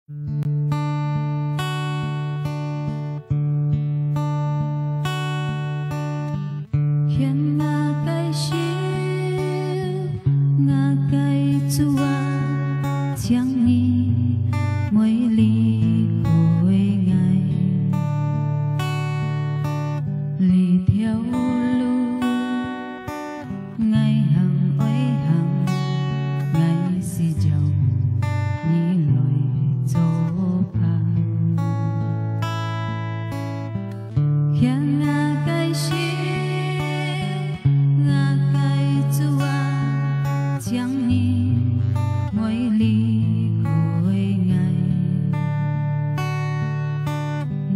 Hiện ngã cái siêu ngã cái chúa chẳng nghi mỗi ly hồi ngày lì theo lưu ngày hằng ơi hằng ngày si giàu nhị lời dỗ phang hiện ngã cái siêu chẳng ni mỗi ly khối ngày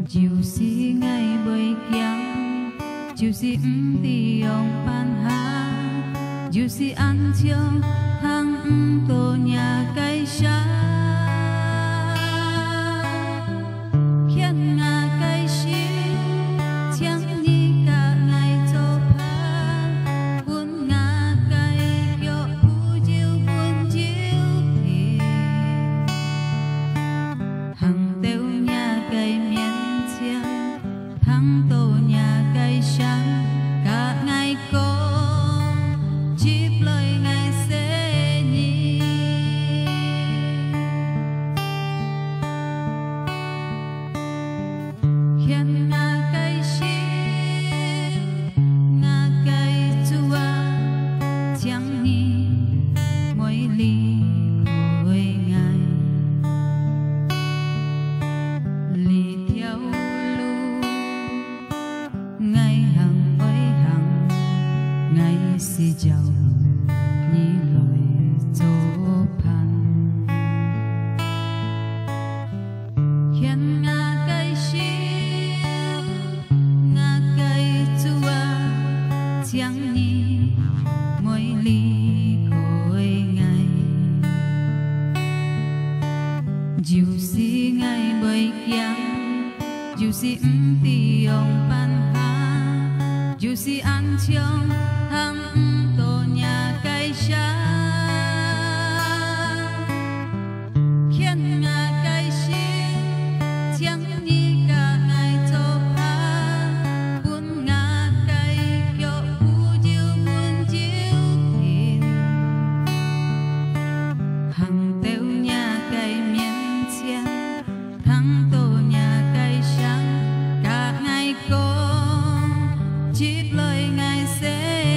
chiều si ngày bơi kiang chiều si đi ông pan ha chiều si ăn chiang hang tô nhà cây sa hiện ngã cây siêu chẳng ni cả ngày cho pha buồn ngã cây thắng tô nhà cây sáng cả ngày con chip lời ngày sẽ nhị hiện ngã cây siêu ngã cây chúa chẳng nhị mỗi ly hồi ngày lì theo ngày hằng ơi hằng ngày si giàu nhị lời dỗ phang hiện ngã cây siêu ngã cây chúa chẳng nhị mỗi ly khối ngày chiều si ngày bơi kiang chiều si đi ông pan ha chiều si ăn chiang hang tô nhà cây sa hiện ngã cây siêu chẳng ni cả ngày cho pha buồn ngã cây kiểu u chiều buồn chiều thìn hằng teo nhà cây miên chiang thắng tô nhà cây sáng cả ngày con chip lời ngày sẽ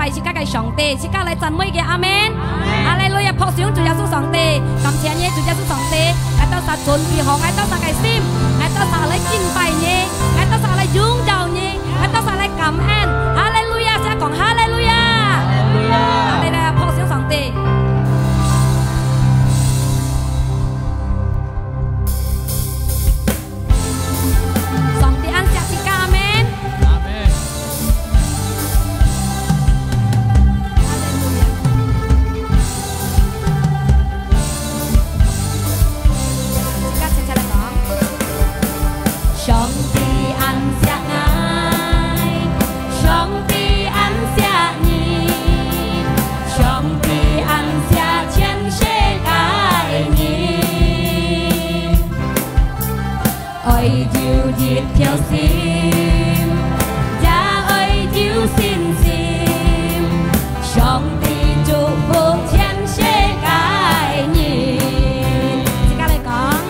拜是家嘅上帝，是家嚟讚美嘅阿門。哈利路亞，撲上主耶穌上帝，感謝你主耶穌上帝，愛到撒準備好，愛到撒嘅心，愛到撒嚟敬拜你，愛到撒嚟擁抱你，愛到撒嚟感恩。哈利路亞，即係講哈利路亞，哈利路亞，撲上上帝。Theo sim, cha ơi chiếu xin sim, song ti chúc phúc thiên sẽ cải nhìn. Chị ca lại con,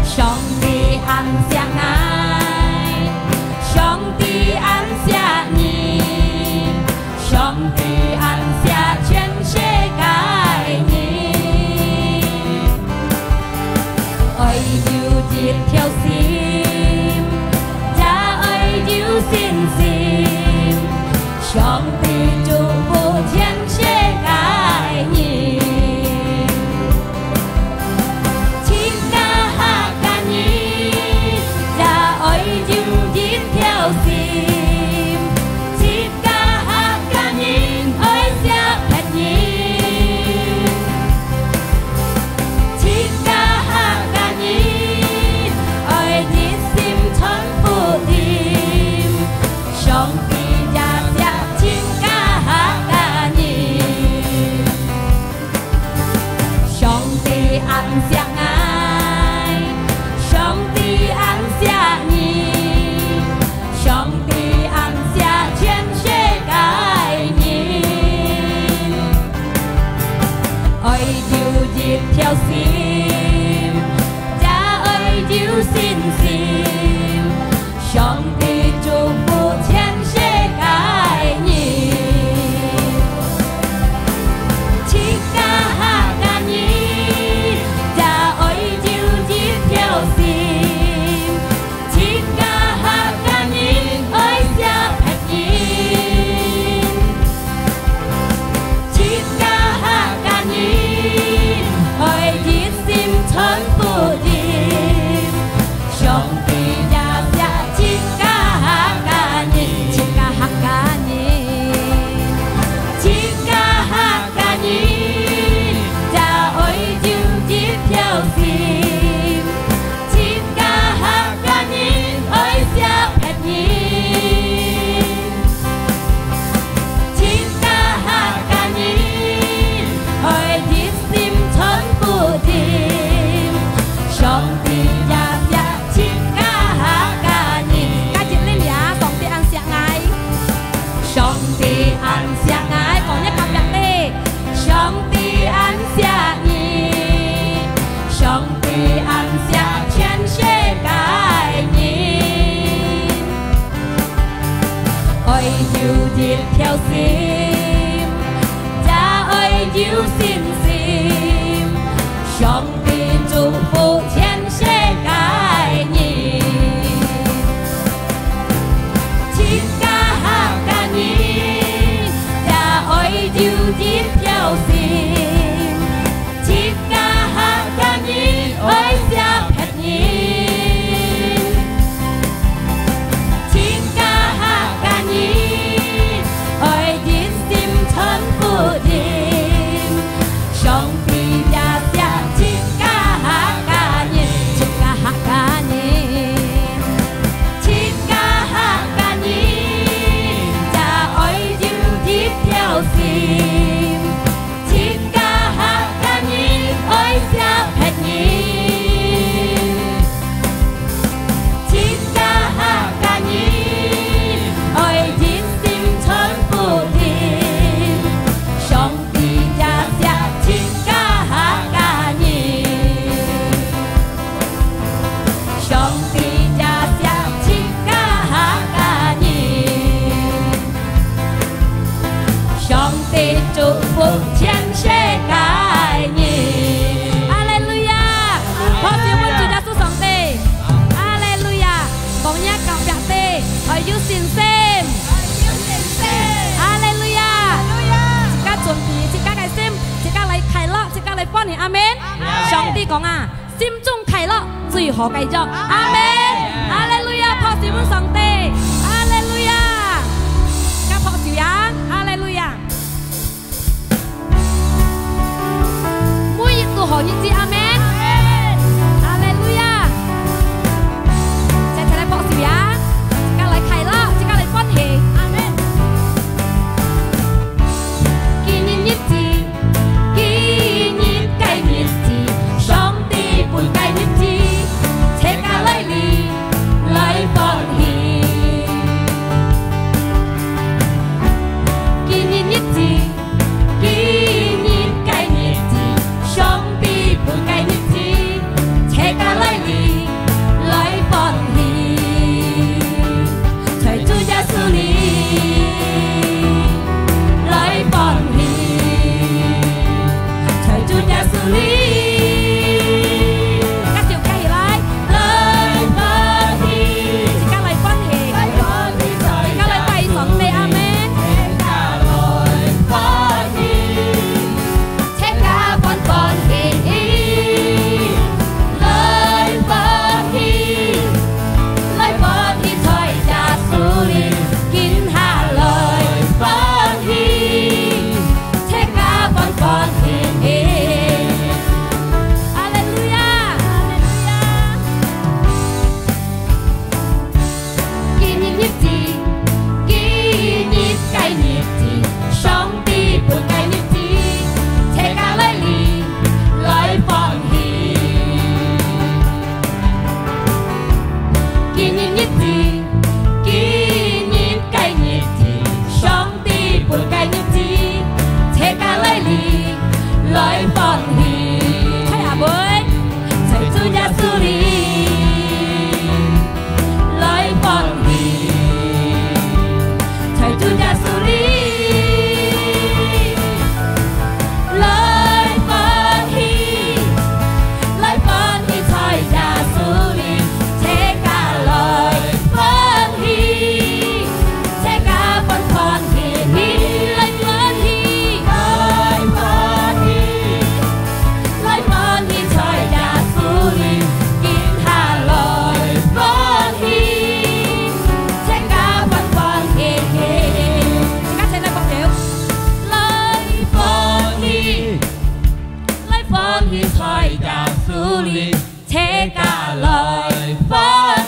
song ti ăn xiang ai, song ti ăn xia nhìn, song ti ăn xia thiên sẽ cải nhìn. Ơi chiếu diệt theo sim. Xin xin song ti chúc phúc thiên sẽ cải nhìn, chỉ ca hát ca nhìn, cha ơi diệu diệt theo sim, chỉ ca hát ca nhìn ơi xa thật nhìn, chỉ ca hát ca nhìn ơi diệt sim thân phụ đi. Song ti gia gia chim ca hát ca nhìn, song ti ăn xiang ai, song ti ăn xia nhìn, song ti ăn xia thiên sẽ cải nhìn. Ơi diệu diệt theo sim, cha ơi diệu xin sim, song ti chúc phúc thiên sẽ cải nhìn, chỉ ca hát ca nhìn, cha ơi diệu diệt theo sim, chỉ ca hát ca nhìn ơi xa thật nhìn, chỉ ca hát ca nhìn ơi diệt sim thân phụ tìm, song ti gia gia chỉ ca hát ca nhìn, chỉ ca hát ca nhìn, chỉ ca hát ca nhìn, cha ơi diệu diệt theo sim, chỉ ca hát ca nhìn ơi xa thật nhìn, chỉ ca hát ca nhìn ơi diệt sim thân phụ tìm, song ti gia gia chỉ ca hát ca nhìn. Ca chích lên giá song ti ăn xiang ai, song ti ăn xiang ai, còn nhắc cặp đặc đi, song ti ăn xiang nhìn, song ti ăn xiang thiên sẽ cải nhìn. Ôi diệu diệt theo sim, cha ơi diệu xin sim, song ti chúc phúc thiên sẽ cải nhìn, chỉ ca hát ca nhìn, cha ơi diệu diệt theo sim, chỉ ca hát ca nhìn ơi xa thật nhìn, chỉ ca hát ca nhìn ơi diệt sim thân phụ tìm, song ti gia gia chỉ ca hát ca nhìn, chỉ ca hát ca nhìn, chỉ ca hát ca nhìn, cha ơi diệu diệt theo sim, chỉ ca hát ca nhìn ơi xa thật nhìn, chỉ ca hát ca nhìn ơi diệt sim thân phụ tìm, song ti gia gia chỉ ca 歡喜，阿們。上帝講啊，心中快樂，最好繼續，阿們。哈利路亞，破事本上帝，哈利路亞，加破小人，哈利路亞。每日都好日子，阿們。哈利路亞，謝謝你破小人，即刻嚟快樂，即刻嚟歡喜，阿們。紀念日子，紀念計日子，上帝本計日子，車架來臨，來歡喜。紀念日子，紀念計日子，上帝本計日子，車架來臨，來歡喜。隨主耶穌嚟，來歡喜。隨主耶穌嚟，加條雞來，來歡喜，即刻嚟歡喜，即刻嚟為上帝阿們。車架歡喜，來歡喜，來歡喜，隨耶穌嚟，見下來歡喜，車架歡喜。哈利路亞，哈利路亞。紀念日子，紀念計日子，上帝本計日子，車架來臨，來歡喜。紀念日子，紀念計日子，上帝本計日子，車架來臨，來歡喜。吹下妹，隨主耶穌嚟，來歡喜。隨主耶穌嚟，來歡喜，來歡喜，隨耶穌嚟，車架來歡喜，車架歡喜，來歡喜，來歡喜，來歡喜，隨耶穌嚟，見下來歡喜，車架歡喜。而家請你講了，來歡喜，來歡喜，隨耶穌嚟，車架來歡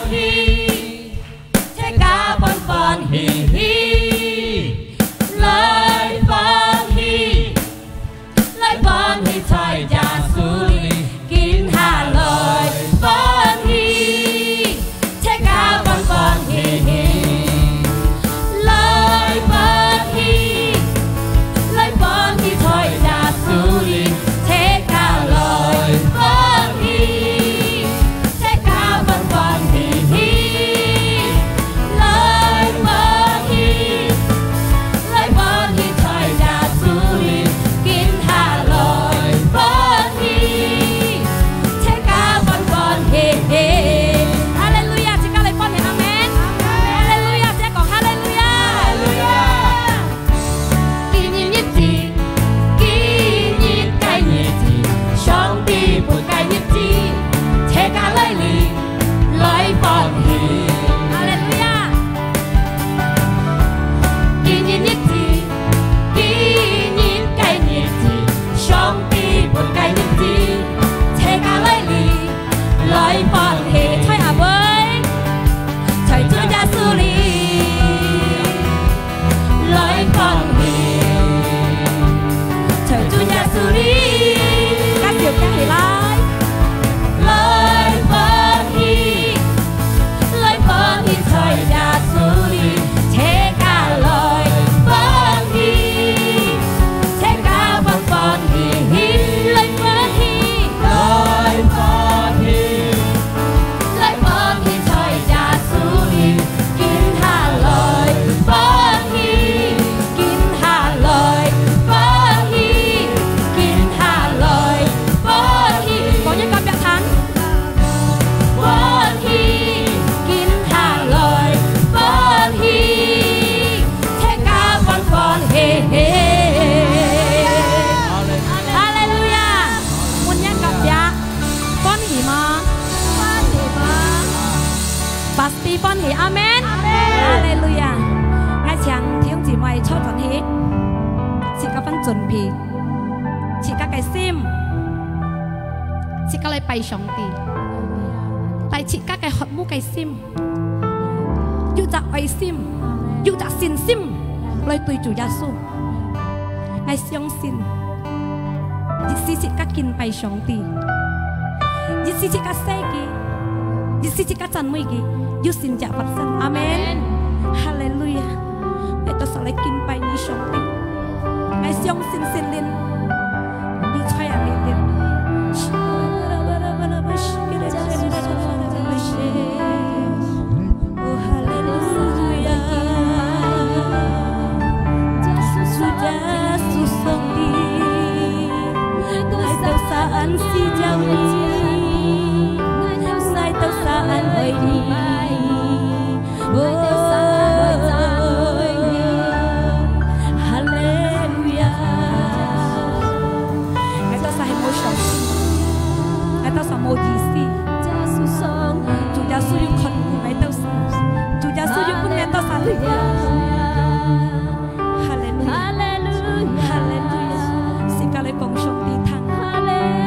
喜，車架歡喜，來歡喜，來歡喜，隨耶穌嚟，見下來歡喜，車架歡喜，來歡喜，來歡喜，隨耶穌嚟，車架來歡喜，車架歡喜，來歡喜，來歡喜，隨耶穌嚟，見下來歡喜，車架歡喜。哈利路亞，即刻嚟歡喜，阿們。哈利路亞，即係講哈利路亞。紀念日子，紀念計日子，上帝本計日子，車架來臨，來歡喜。哈利路亞。紀念日子，紀念計日子，上帝本計日子，車架來臨，來歡喜。吹下妹，隨主耶穌嚟，來歡喜。隨主耶穌嚟，加條雞起來，來歡喜，來歡喜，隨耶穌嚟，車架來歡喜，車架歡喜，來歡喜。นพีชิกะไก่ซิมชิกะเลยไปสองตีไปชิกะไก่หดมูไก่ซิมอยู่จากไอซิมอยู่จากซินซิมเลยตุยจุยาสู้ไอเซียงซินยิสิชิกะกินไปสองตียิสิชิกะเซกียิสิชิกะจันมุยกียุสินจะปัดสันอาเมนฮาเลลูยาไอตัวสลายกินไปนี้สองตีไอเซียงซินซินลินดีใช่อะไรเด่นAn si jauh ni, sai tau saan oi ni, oi Hallelujah. Ngai tau sah mo shong, ngai tau sah mo di si, Chủ gia su yung khẩn của ngai tau sah, Chủ gia su yung kun ngai tau sah lui. Hallelujah, Hallelujah. Xin lại cùng shong đi thang. Hallelujah.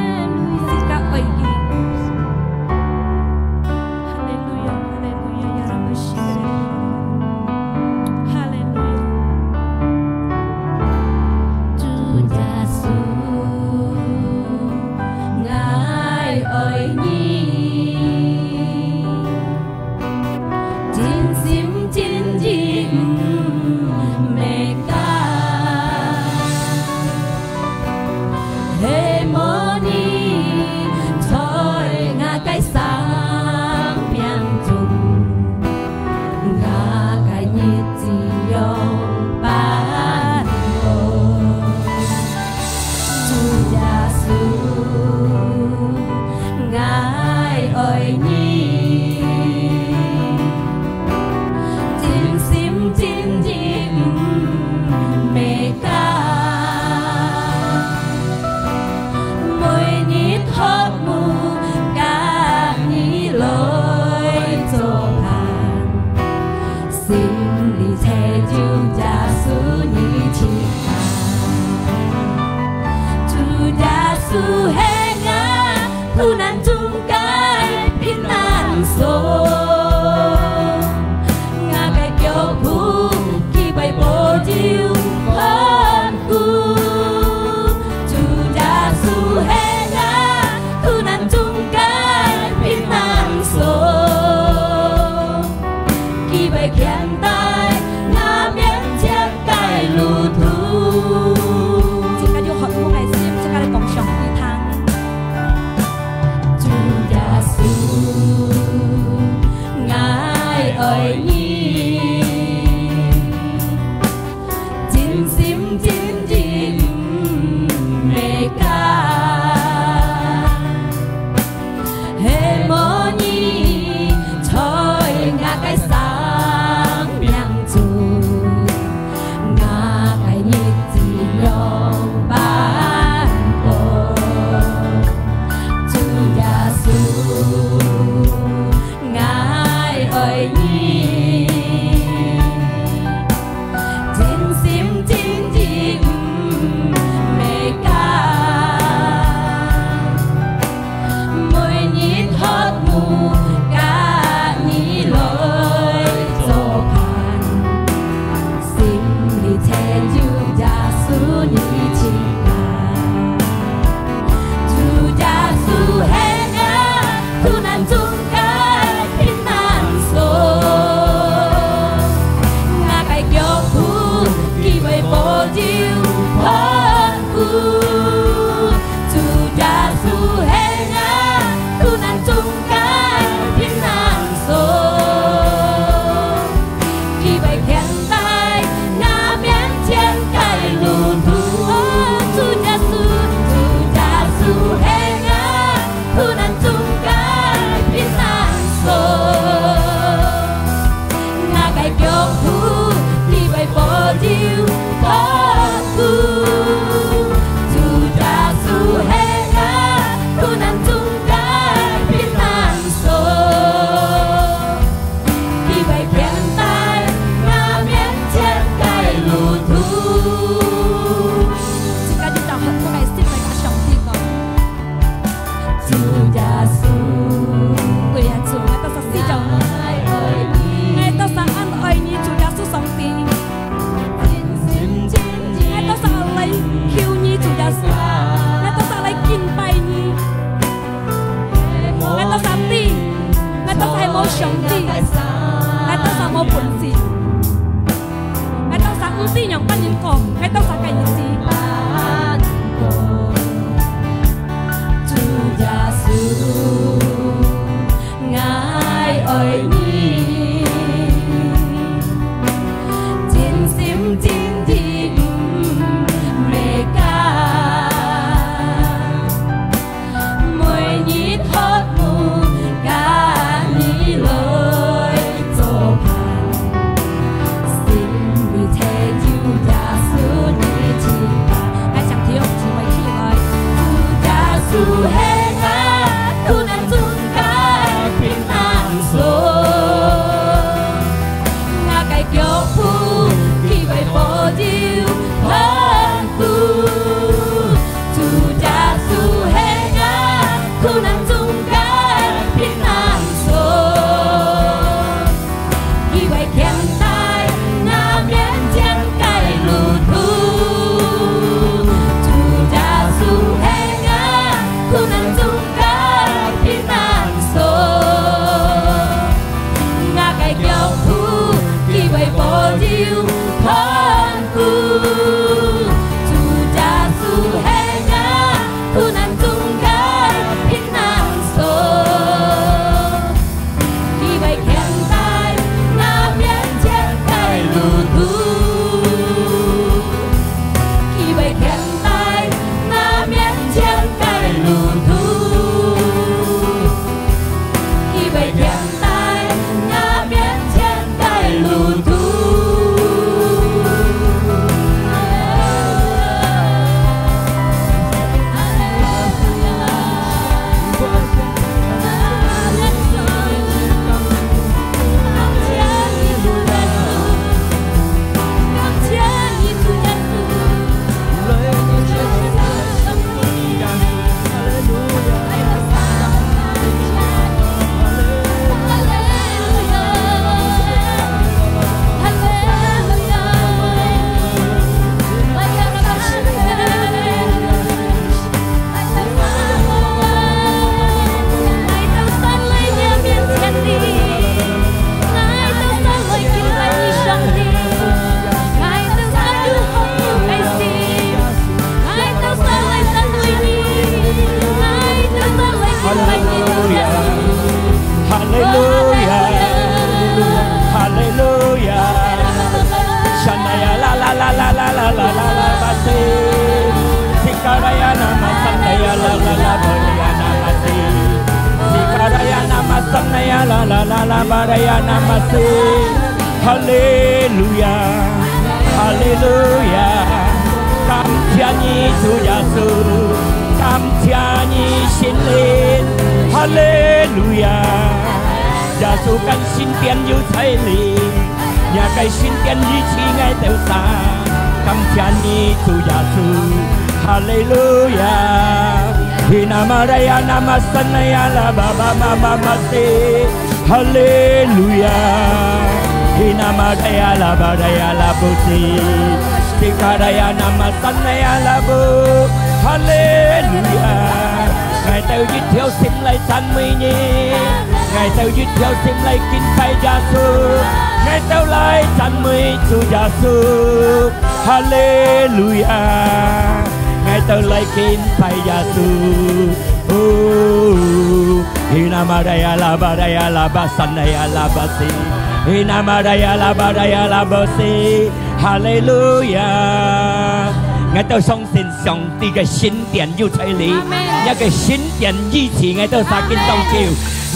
我到相信上帝嘅神殿要在你，一個神殿以前我到撒見當叫，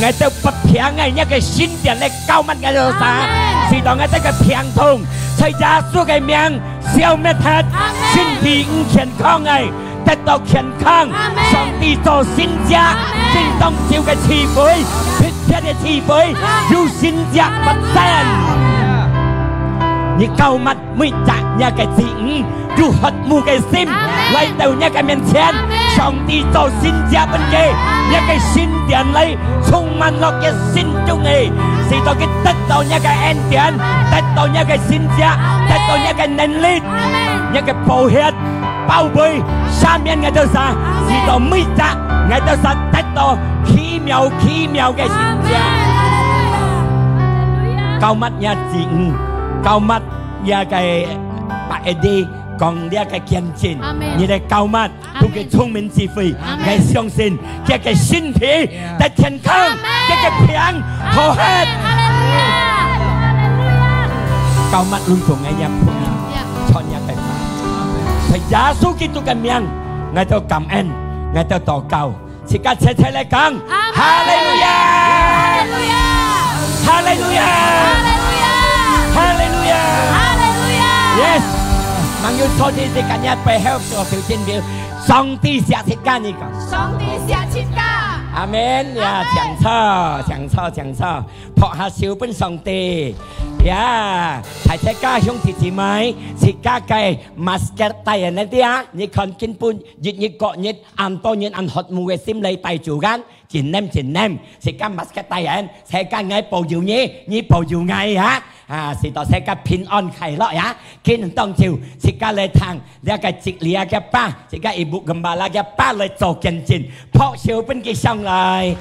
我到不平嘅一個神殿嚟救乜我到撒，是當我得個平通，在耶穌嘅名消滅hết，身體唔健康嘅得到健康，上帝做神家，神當照嘅慈悲，撇撇嘅慈悲，要神家不散。你cầu乜每集一個字，要學每個心，嚟到一個面前，上帝做新家本嘅一個新殿裏，充滿落嘅心中嘅，使到佢得到一個恩典，得到一個新家，得到一個能力，一個保險、寶貝，下面嘅都啥，使到每隻嘅都啥得到奇妙嘅新家。高乜嘢字高乜嘢嘅白啲。講呢個見證，你的高乜都嘅聰明智慧，嘅相信，這個身體的健康，這個平和諧。高乜論從嘅人判，創一個法。在耶穌基督嘅名，我都感恩，我都禱告，大家齊齊嚟講，哈利路亞，哈利路亞，哈利路亞，哈利路亞 ，Yes。朋友，昨天是今日背後做條件表，上帝下切干呢個。上帝下切干。阿門呀！講錯，撲下小本上帝呀！大家兄弟姊妹，是家嘅 masker 大人嗰啲啊，你看根本日國日按多日按學務嘅心理帶住間。前nem，是家 masker 大人，世界愛保佑你保佑愛嚇。是到世界平安快樂呀！見當朝世界嚟談呢個節日嘅巴，世界ibu gembala嘅巴嚟做見證，撲小本嘅上來。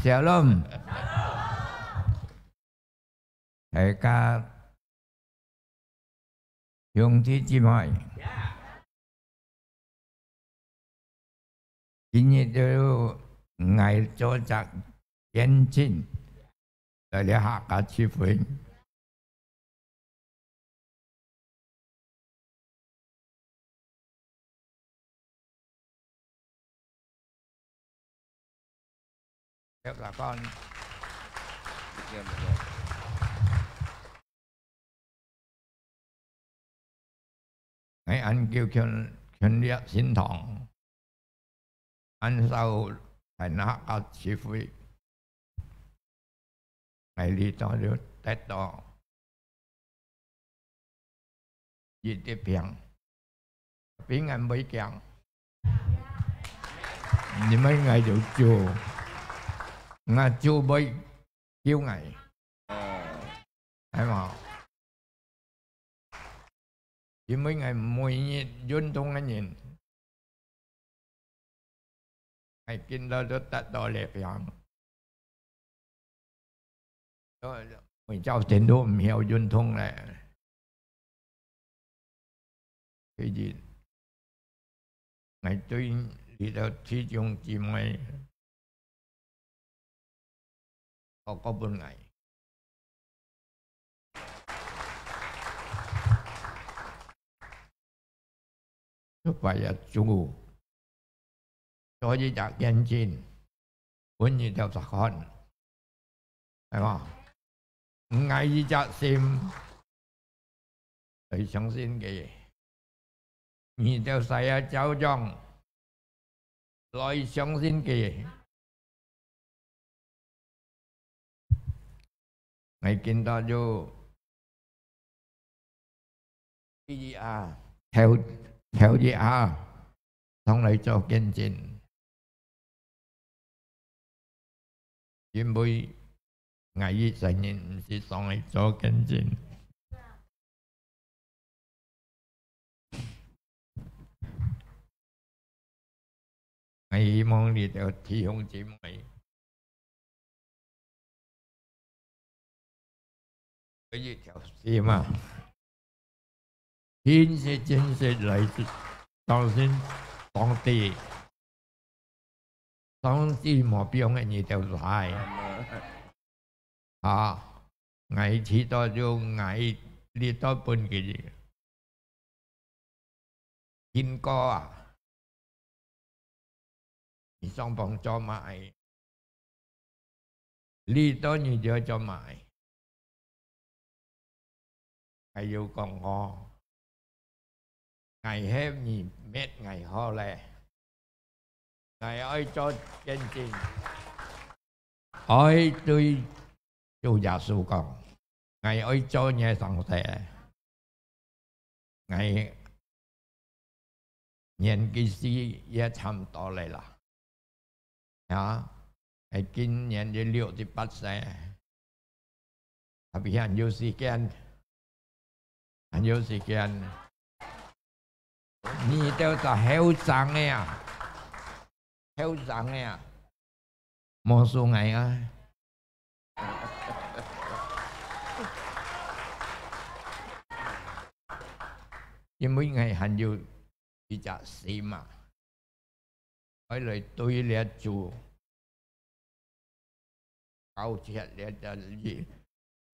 Shalom. Đại ca兄弟姊妹，今日就挨咗隻見證，嚟你客家聚會。Tiếp là con ngày anh kêu chân liệt xin thòng anh sau phải nát cả chi phí ngày đi to được tết đó gì tiếp hiện tiếng anh mấy kiện nhưng mấy ngày được chùa Nga chú bơi kêu ngày thấy không? Chỉ mấy ngày mùi nhiệt dôn tung anh nhìn ngày kinh đó rất tắt đó lẹp dạng mình cháu trên đó mình hiểu dôn tung này cái gì ngày tôi đi đâu thi chung chỉ mấy có bốn ngày supaya sungguh cho với các nhân viên muốn như theo sắc con phải không ngày gì chắc xem để相信嘅你theo saya cháu trong lại相信嘅ngày kinh đó vô cái gì theo gì xong lại cho kiên trình kiếm bôi ngày gì sẽ nhìn thì xong lại cho kiên trình ngày mong đi theo thi hôn chỉ mày cái gì theo gì mà thiên sẽ chân sẽ lại當先當地目標嘅嘢就係啊，藝似多咗藝列多半嘅嘢。กินก็มีสองปองจอหมายลีต้นอยู่เยอะจอหมายไก่อยู่กองงอไก่เฮฟนี่เม็ดไก่ห่อแลไก่อ้อยจอเจนจริงอ้อยตุยจูยาสูกองไก่อ้อยจอเนี่ยสังเสไก่年紀時也差唔多嚟啦，係今年嘅68歲，特別很有時間，很有時間，你都就好賺嘅啊，好賺嘅啊，冇數藝啊，因為係很有。ที่จะสีมาไปเลยตุยเลียจูเอาเชียเลียจะ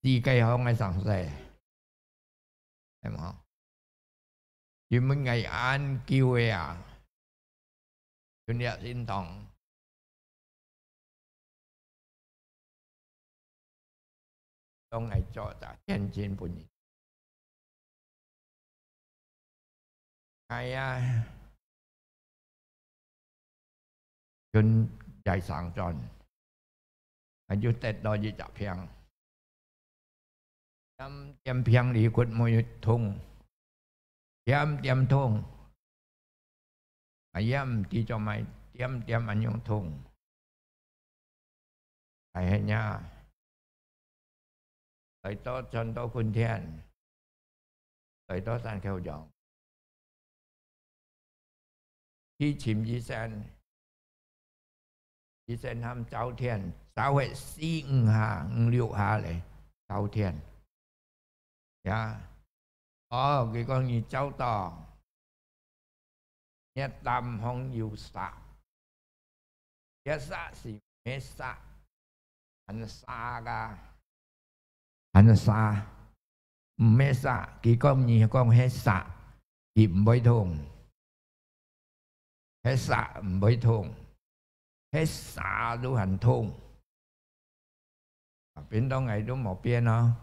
ดีไกลห้องไงสั่งใส่ใช่ไหมยิ่งมึงไงอ่านกิวเอ่ะจนเนี่ยสิ้นทองต้องไงจอจากเช่นเช่นปุ่นไอ้จนใหญ่สังจรอายุแต่ดอยจะเพียงเตรียมเพียงหลีกุดมวยทงเตรียมทงย้ำที่จะไม่เตรียมอันยงทงไอ้เนี้ยไอ้โตจนโตคุณเทียนไอ้โตสันเขียวหยองที่ชิมยีเซนทำเจ้าเทียนเจ้าเหตุ4-5-6เลยเจ้าเทียนcái con gì cháu to nhé tâm không nhiều xạ nhé xạ xì mê xạ hắn xa ga hắn xa mê xạ cái con gì con hết xạ kịp bối thùng hết xạ bối thùng hết xạ đủ hành thùng bên đó ngày đúng một bên nó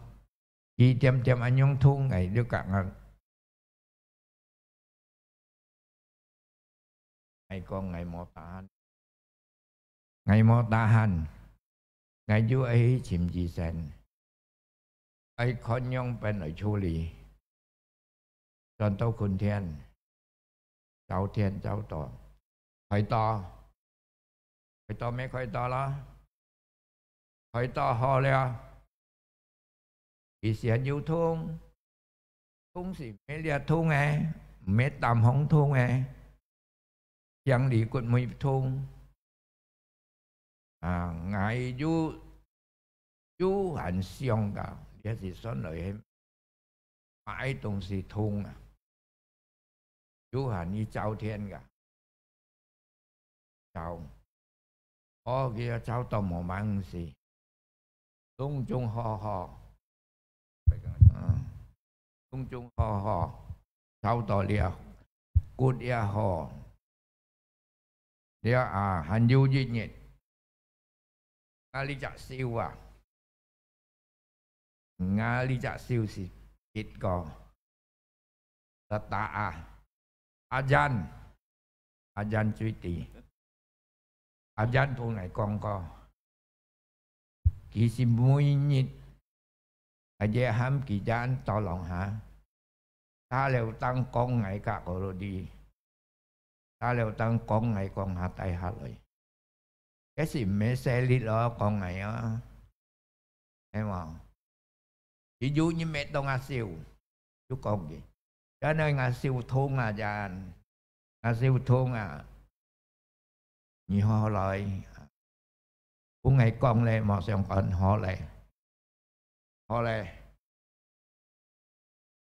khi tiêm anh nhung thùng ngày được cả ngày con ngày một tahan ngày một tahan ngày du ấy chìm gì sen ấy con nhung bên ở chu lì tròn tâuคุณthiên cháu to hỏi to mấy khỏi to đó hỏi to ho leo thì sẽ nhiều thôn gì mấy lia thôn ấy mấy tầm hông thôn ấy chẳng đi quận mười thôn ngày du hành xiong cả để gì số lợi em mãi đồng sĩ thôn du hành như cháu thiên cả cháu kia cháu tao một mang gì tung chung ho tung chung ho cháu tao lia cút lia ho lia hành du duy nhiệt ngã lý chạ siêu ngã lý chạ siêu xì ít có ta ajan truy tì ajan thu này con có kỳ si mũi nhít dễ hám kỳ gian to lòng hả ta lều tăng con ngày cả cổ rồi đi ta lều tăng con ngày con hạ tay hạ lời cái gì mẹ xe lít đó con ngày á em không ví dụ như mẹ tao ngà siêu chú con gì cho nên ngà siêu thôn dàn ngà siêu thôn như họ lại cũng ngày con lên mà xem còn họ lại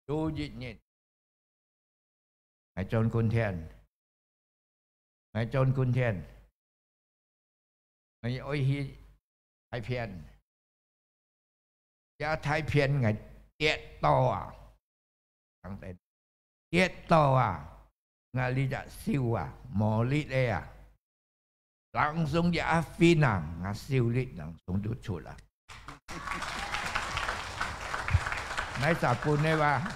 chú dị nhiệt ngày trônคุณthiên ngày ôi hi thái phiền giá thái phiền ngày tiết to thằng tên tiết to ngài lý dạ siêu à mò lít đây à langsung dạ phi nàng ngài siêu lít langsung đút chuột à nãy xả bún này ba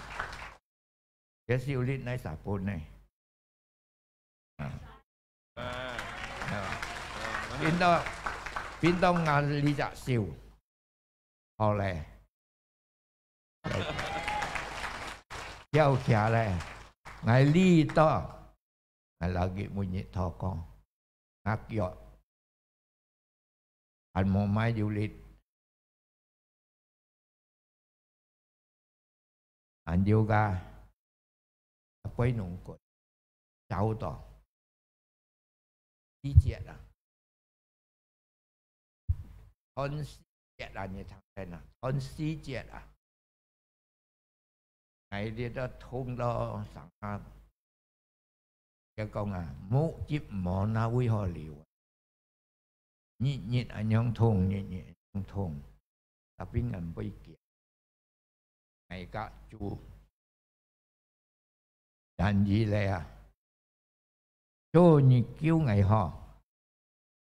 cái siêu lít nãy xả bún này bên đó ngài lý dạ siêu họ lệ theo kia lệ ngài lý đó ngài lagi bunyi thokong ngakyot anh mau mai du lịch anh yoga quay nụ cột cháu to đi chết à con chết à như thằng này nè con xí chết à ngày đi đó thôn đó sẵn sàng cái con à mũ chip mỏ na quý họ liều nhị nhị anh nhông thôn nhị nhị nhông thôn tapi ngầm bây kia ngày cả chú đàn gì lẽ cho nhị kêu ngày họ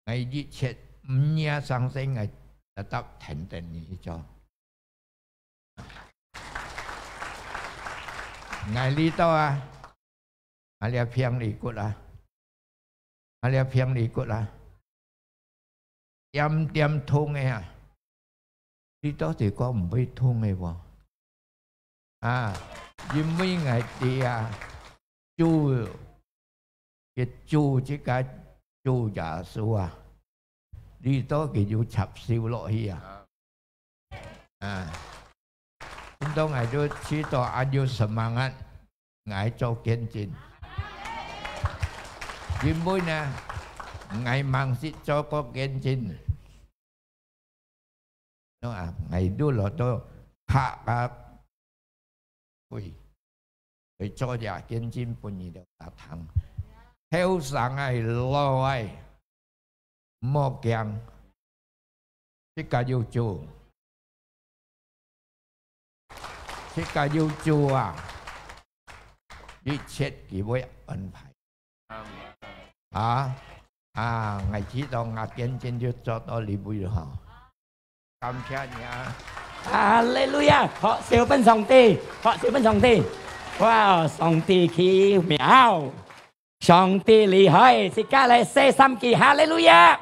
ngày gì chết nhà sang sinh ngày đã tập thành tình như cho ngày lý to à alia phiang đi cốt à alia phiang đi cốt à tiêm thôn nghe à đi đó thì có một bê thôn nghe vào à nhưng mấy ngày thì chú cái chú chỉ cái chú giả số à đi đó cái chú chập siêu lọ hi chúng tôi ngày đó chỉ to anh yêu semangat ngài cho kiên trì Jim bôi nè ngày mang xịt cho có kiên trì nó à ngày đua lọ tôi hạ cả ui để cho giả kiên trì bôi gì được cả thằng theo sáng ngày lo ai mò kèng chỉ cả yêu chu chỉ cả yêu chu à đi chết kỳ với ân phải ngày chỉ đó ngạc nhiên trên YouTube cho tôi lý bùi rồi hả cảm ơn nha Hallelujah họ siêu bên song ti wow song ti khí mèo song ti lì hơi thì cả lại say sam kỳ Hallelujah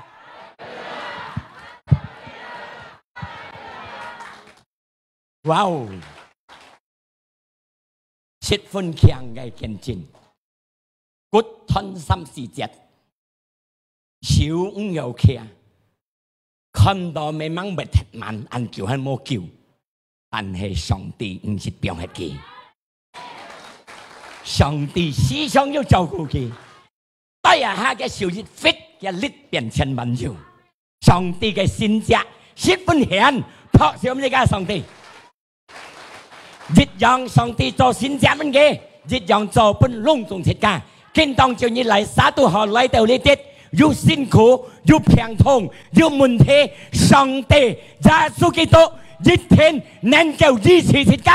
wow chết phân khiang ngày kiên trì cốt thân tâm sự chết chịu nhiều kia 看到未掹咪踢慢，按叫係冇叫，但係上帝唔是變係佢，上帝時常要照顧佢。哎呀，下嘅小日 fit 嘅力變成萬有，上帝嘅善者十分顯，托小呢家上帝，日讓上帝做善者乜嘅，日讓做本隆重設計，見當照你嚟撒都學嚟到呢啲。 有辛苦，有病痛，有問題，上帝耶穌基督一天能夠醫治世界。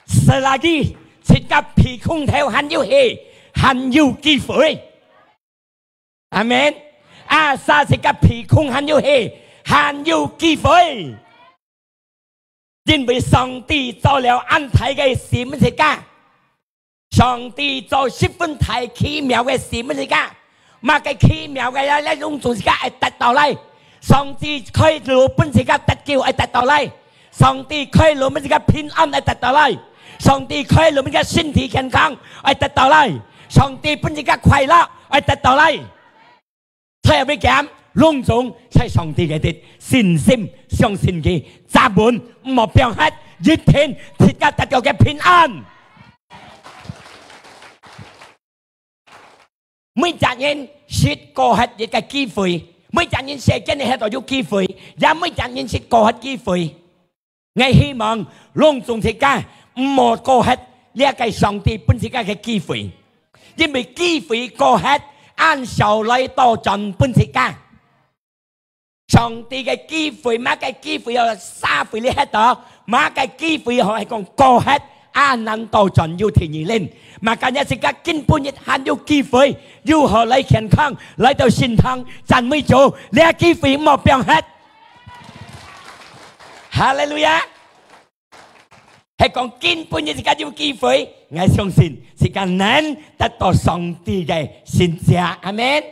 是那個世界皮空頭很有氣，很有機會。阿門。啊，沙世界皮空很有氣，很有機會。因為上帝做了安排嘅事物世界。 上帝做十分太奇妙嘅事乜嘢㗎？乜嘅奇妙嘅嘢咧，用做時間係達到嚟。上帝開路本時間達叫係達到嚟。上帝開路乜時間平安係達到嚟。上帝開路乜時間身體健康係達到嚟。上帝本時間快樂係達到嚟。睇下咩講？隆重係上帝嘅啲信心，相信佢，扎滿冇變黑，一天時間達到嘅平安。 每個人是過hết一個機會，每個人寫緊喺度有機會，也每個人是過hết機會。我希望隆重世界唔好過hết呢個上帝本世界嘅機會，因為機會過hết按手嚟到盡本世界。上帝嘅機會，乜嘅機會有三會你喺度，乜嘅機會係講過hết 阿難道盡要田而練，mà cả nhà sẽ cả kinh bùn nhiệt hạn yêu kỳ phơi, yêu họ lấy khen khang, lấy đầu xin thăng, chẳng mấy chỗ, lấy kỳ phơi một 병 hết. Hallelujah. Hay còn kinh bùn nhiệt sẽ cả yêu kỳ phơi, ngài相信sẽ cả nên得到上帝嘅信者，阿們。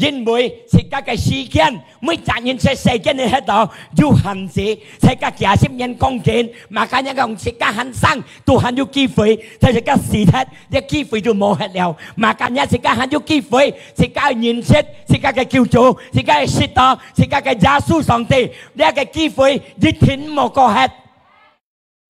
因為是家嘅時間，每責任在世間嘅喺度要限制，世界假設人講見，mà cả nhà講是家很生，都很有機會，但係家事實，啲機會都冇喺了，mà cả nhà是家很有機會，是家認識，是家嘅救主，是家嘅使徒，是家嘅耶穌上帝，呢個機會一天冇過hết。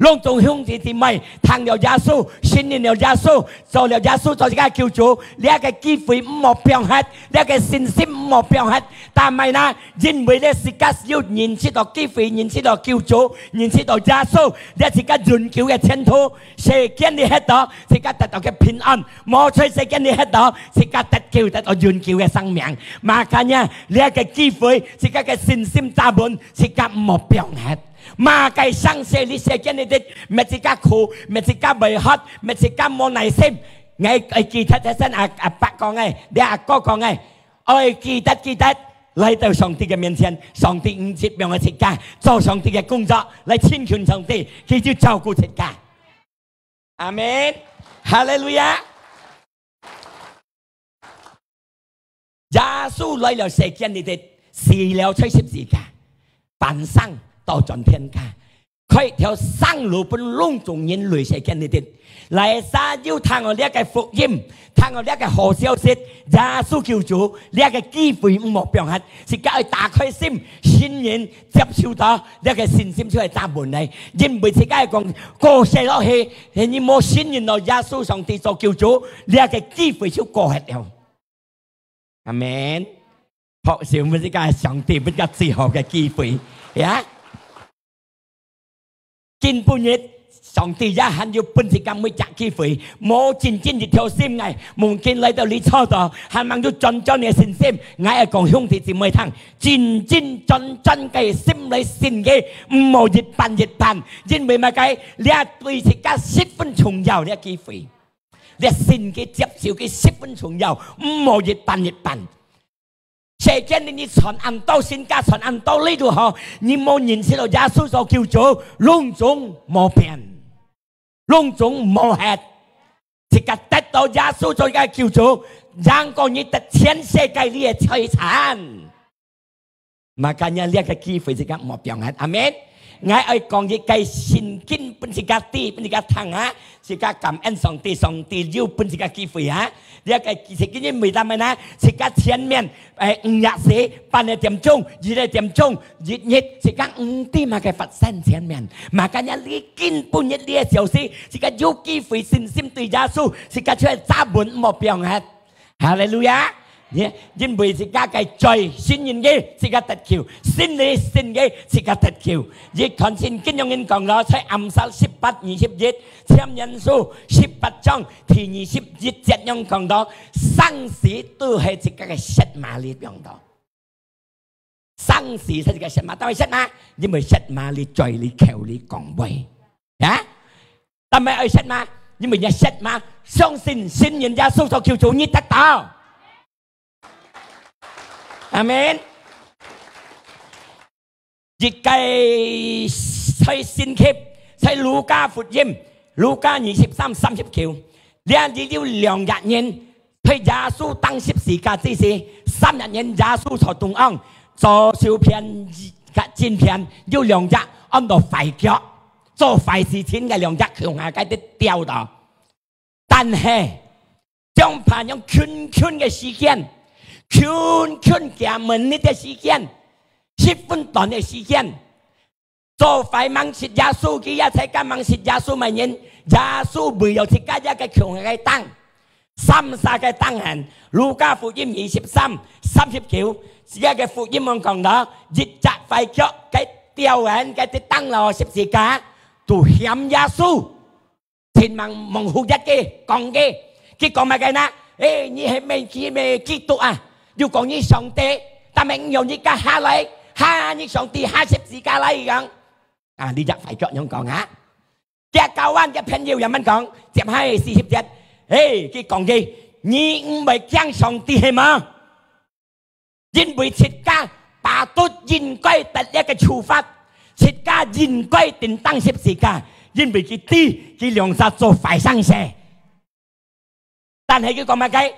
隆重兄弟姊妹，聽了耶穌，信了耶穌，做了耶穌做自己救主，呢個機會冇變hết，呢個信心冇變hết。但係呢，因為呢時間要認識到機會，認識到救主，認識到耶穌，呢時間永久嘅前途，世間你喺度，時間得到嘅平安，冇在世間你喺度，時間得救得到永久嘅生命。mà cả nhà呢個機會，時間嘅信心扎滿，時間冇變hết。mà cái sang xe lý xe cái này đấy, mẹ chỉ cả khổ, mẹ chỉ cả bể hết, mẹ chỉ cả món này xem, ngày cái kỳ thật thế sen bác con ngay, để có con ngay, ơi kỳ thật, lấy tới song帝嘅面前，上帝唔接讓我出家，做上帝嘅工作，嚟親近上帝，佢就照顧出家。阿門，哈利路亞。耶穌來了世間裏的，死了在十字架，誕生。到盡天家，佢條生路本隆重人類世間裏邊，嚟撒要聽我呢一個福音，聽我呢一個好消息，耶穌救主呢一個機會唔冇變hết，是教佢打開心，信任接受到呢一個信心出嚟答門嚟，因為是教佢講過世落去，你冇信任到耶穌上帝做救主，呢一個機會就過hết了。阿門。學少唔是教上帝比較最好嘅機會呀。kinh bùn nhiệt, song帝也很有本事咁每隻機會，冇真正一條心嘅，夢見嚟到你錯到，係mang咗真正嘅信心，我係講兄弟姊妹聽，真嘅心嚟信嘅，唔好越辦，因為乜嘢？你對自家十分重要嘅機會，你信嘅接受嘅十分重要，唔好越辦。世間你傳安道信家傳安道呢度嗬，你冇認識到耶穌做救主，隆重冇變，隆重冇hết，只係得到耶穌做嘅救主，讓個你得全世界你嘅財產。makanya呢個機會只係冇變hết，阿門。我愛講一個信經本是個地，本是個堂啊，是個感恩上帝要本是個機會啊。呢個是今日未得咩呢？是個前面5日時8點鐘、2點鐘、日是個5點嘅佛山前面。makanya呢經本一呢個就是是個有機會信心對耶穌，是個出嚟揸本冇變hết。哈利路亞。因為是家嘅罪，信任嘅是個得救，信嘅是個得救。亦看聖經用人講咗，在暗示18-21，簽人數18章第21節用講到，生死都係一個嘅實碼嚟用到。生死係一個實碼，當然實碼，因為實碼嚟罪嚟求嚟講位啊。但係愛實碼，因為有實碼，相信信任耶穌所叫做你得到。阿門。亦計在信息，在路加福音，路加23-39，兩日了2日人，喺耶穌當十字架之時，3日人耶穌坐東岸，做小片剪片，要2日按到快腳，做壞事情嘅2日向下街啲掉到，但係將怕用圈嘅時間。圈夾門呢啲時間，10分短嘅時間，做快盲切耶穌嘅一齊加盲切耶穌咪人，耶穌沒有切加一個強嘅燈，30個燈行，路加福音23-39，一個福音講到，日則快腳嘅吊人嘅啲燈落十字架，都險耶穌，前盲蒙好一嘅講嘅，佢講乜嘅呢？你係咩基督啊？要講你上帝，但係唔用你家下嚟，下你上帝下十字架嚟咁。啊，呢隻快腳樣講啊！ Cha cao an cha phèn nhiều mình còn chép 2:47 hey cái còn gì nhị bởi trang sòng tì hệ mà dinh bởi thịt ca bà tốt dinh quay tật lẽ cái chủ phát thịt ca dinh quay tình tăng xếp xì ca dinh bởi cái ti cái lượng sát cho phải sang xe但係佢講乜嘅？